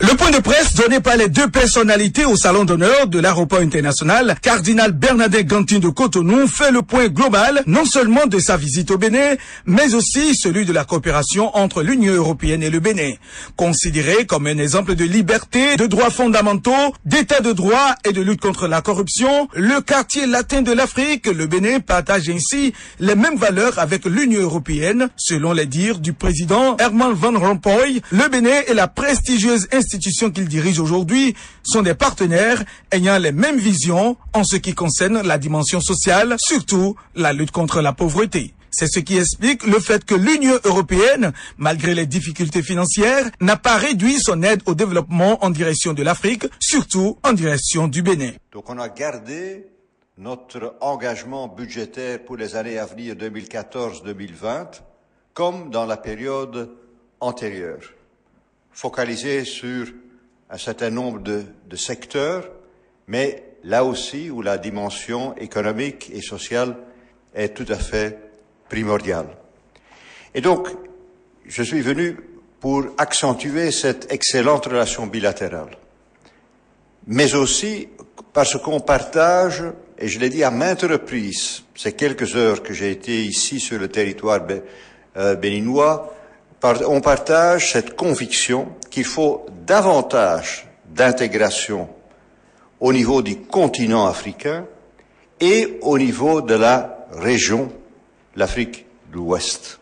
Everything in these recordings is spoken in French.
Le point de presse donné par les deux personnalités au salon d'honneur de l'aéroport international, Cardinal Bernardin Gantin de Cotonou fait le point global non seulement de sa visite au Bénin, mais aussi celui de la coopération entre l'Union européenne et le Bénin. Considéré comme un exemple de liberté, de droits fondamentaux, d'état de droit et de lutte contre la corruption, le quartier latin de l'Afrique, le Bénin, partage ainsi les mêmes valeurs avec l'Union européenne. Selon les dires du président Herman Van Rompuy, le Bénin et la prestigieuse institutions qu'il dirige aujourd'hui sont des partenaires ayant les mêmes visions en ce qui concerne la dimension sociale, surtout la lutte contre la pauvreté. C'est ce qui explique le fait que l'Union européenne, malgré les difficultés financières, n'a pas réduit son aide au développement en direction de l'Afrique, surtout en direction du Bénin. Donc on a gardé notre engagement budgétaire pour les années à venir 2014-2020, comme dans la période antérieure, focalisé sur un certain nombre de secteurs, mais là aussi où la dimension économique et sociale est tout à fait primordiale. Et donc, je suis venu pour accentuer cette excellente relation bilatérale, mais aussi parce qu'on partage, et je l'ai dit à maintes reprises, ces quelques heures que j'ai été ici sur le territoire béninois, on partage cette conviction qu'il faut davantage d'intégration au niveau du continent africain et au niveau de la région, l'Afrique de l'Ouest.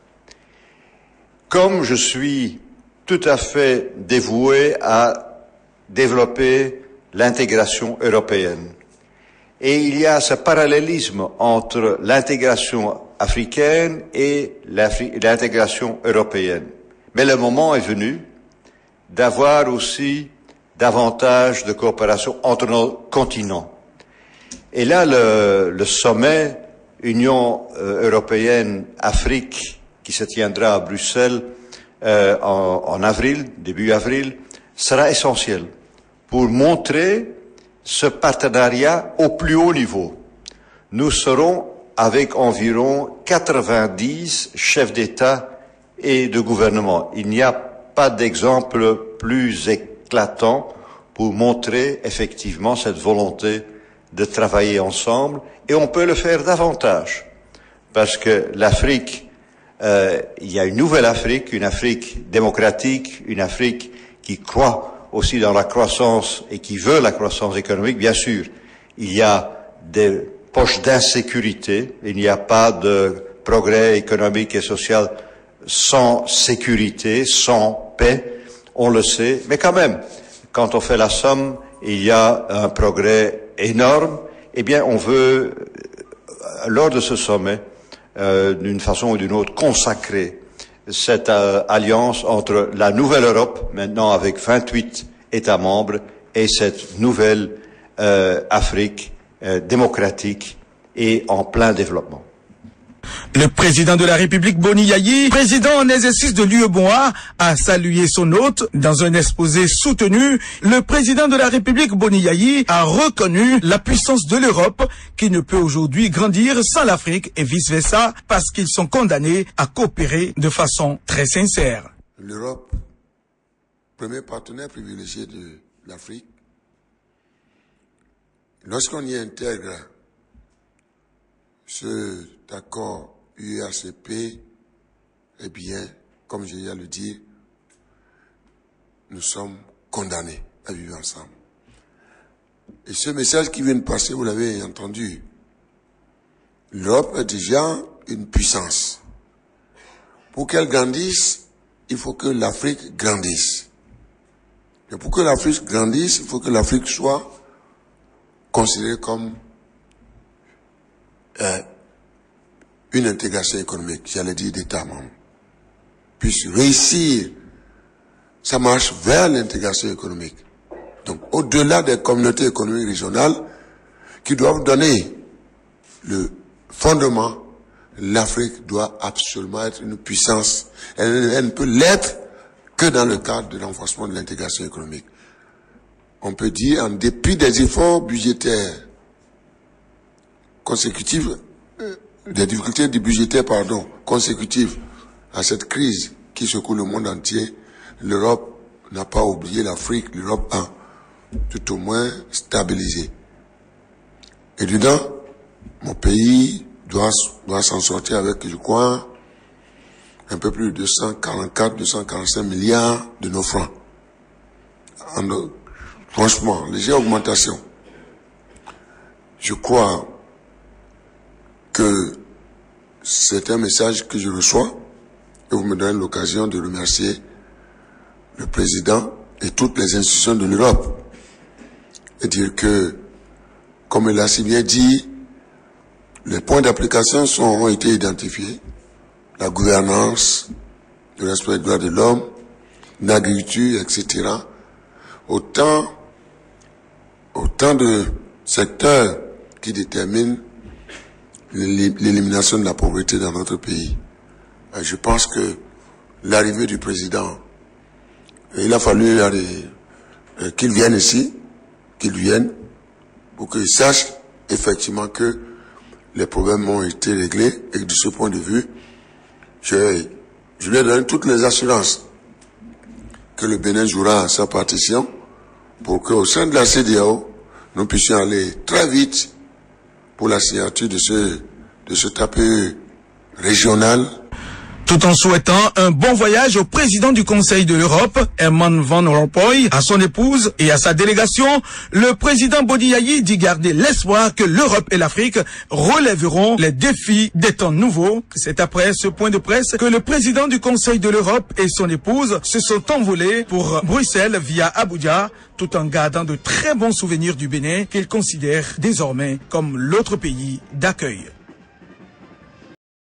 Comme je suis tout à fait dévoué à développer l'intégration européenne, et il y a ce parallélisme entre l'intégration africaine et l'intégration européenne. Mais le moment est venu d'avoir aussi davantage de coopération entre nos continents. Et là, le sommet Union européenne-Afrique qui se tiendra à Bruxelles en avril, début avril, sera essentiel pour montrer ce partenariat au plus haut niveau. Nous serons avec environ 90 chefs d'État et de gouvernement. Il n'y a pas d'exemple plus éclatant pour montrer effectivement cette volonté de travailler ensemble, et on peut le faire davantage, parce que l'Afrique, il y a une nouvelle Afrique, une Afrique démocratique, une Afrique qui croit aussi dans la croissance et qui veut la croissance économique. Bien sûr, il y a des poches d'insécurité, il n'y a pas de progrès économique et social sans sécurité, sans paix, on le sait, mais quand même, quand on fait la somme, il y a un progrès énorme. Eh bien, on veut, lors de ce sommet, d'une façon ou d'une autre, consacrer cette alliance entre la nouvelle Europe, maintenant avec 28 États membres, et cette nouvelle Afrique démocratique et en plein développement. Le président de la République Boni Yayi, président en exercice de l'UEMOA, a salué son hôte dans un exposé soutenu. Le président de la République Boni Yayi a reconnu la puissance de l'Europe qui ne peut aujourd'hui grandir sans l'Afrique et vice-versa parce qu'ils sont condamnés à coopérer de façon très sincère. L'Europe, premier partenaire privilégié de l'Afrique, lorsqu'on y intègre cet accord UACP, eh bien, comme je viens de le dire, nous sommes condamnés à vivre ensemble. Et ce message qui vient de passer, vous l'avez entendu, l'Europe est déjà une puissance. Pour qu'elle grandisse, il faut que l'Afrique grandisse. Et pour que l'Afrique grandisse, il faut que l'Afrique soit considérée comme une intégration économique, j'allais dire d'État membre, puisse réussir sa marche vers l'intégration économique. Donc, au-delà des communautés économiques régionales qui doivent donner le fondement, l'Afrique doit absolument être une puissance. Elle ne peut l'être que dans le cadre de l'enforcement de l'intégration économique. On peut dire, en dépit des efforts budgétaires consécutifs, des difficultés budgétaires, consécutives à cette crise qui secoue le monde entier, l'Europe n'a pas oublié l'Afrique, l'Europe a tout au moins stabilisé. Et dedans, mon pays doit s'en sortir avec, je crois, un peu plus de 245 milliards de nos francs. Franchement, légère augmentation. Je crois que c'est un message que je reçois et vous me donnez l'occasion de remercier le président et toutes les institutions de l'Europe et dire que, comme il a si bien dit, les points d'application ont été identifiés. La gouvernance, le respect des droits de l'homme, l'agriculture, etc. Autant de secteurs qui déterminent l'élimination de la pauvreté dans notre pays. Je pense que l'arrivée du président, il a fallu qu'il vienne ici, pour qu'il sache effectivement que les problèmes ont été réglés et que de ce point de vue, je lui ai donné toutes les assurances que le Bénin jouera sa partition pour qu'au sein de la CEDEAO, nous puissions aller très vite pour la signature de ce TAPE régional. Tout en souhaitant un bon voyage au président du Conseil de l'Europe, Herman Van Rompuy, à son épouse et à sa délégation, le président Bodiayi dit garder l'espoir que l'Europe et l'Afrique relèveront les défis des temps nouveaux. C'est après ce point de presse que le président du Conseil de l'Europe et son épouse se sont envolés pour Bruxelles via Abuja, tout en gardant de très bons souvenirs du Bénin qu'ils considèrent désormais comme l'autre pays d'accueil.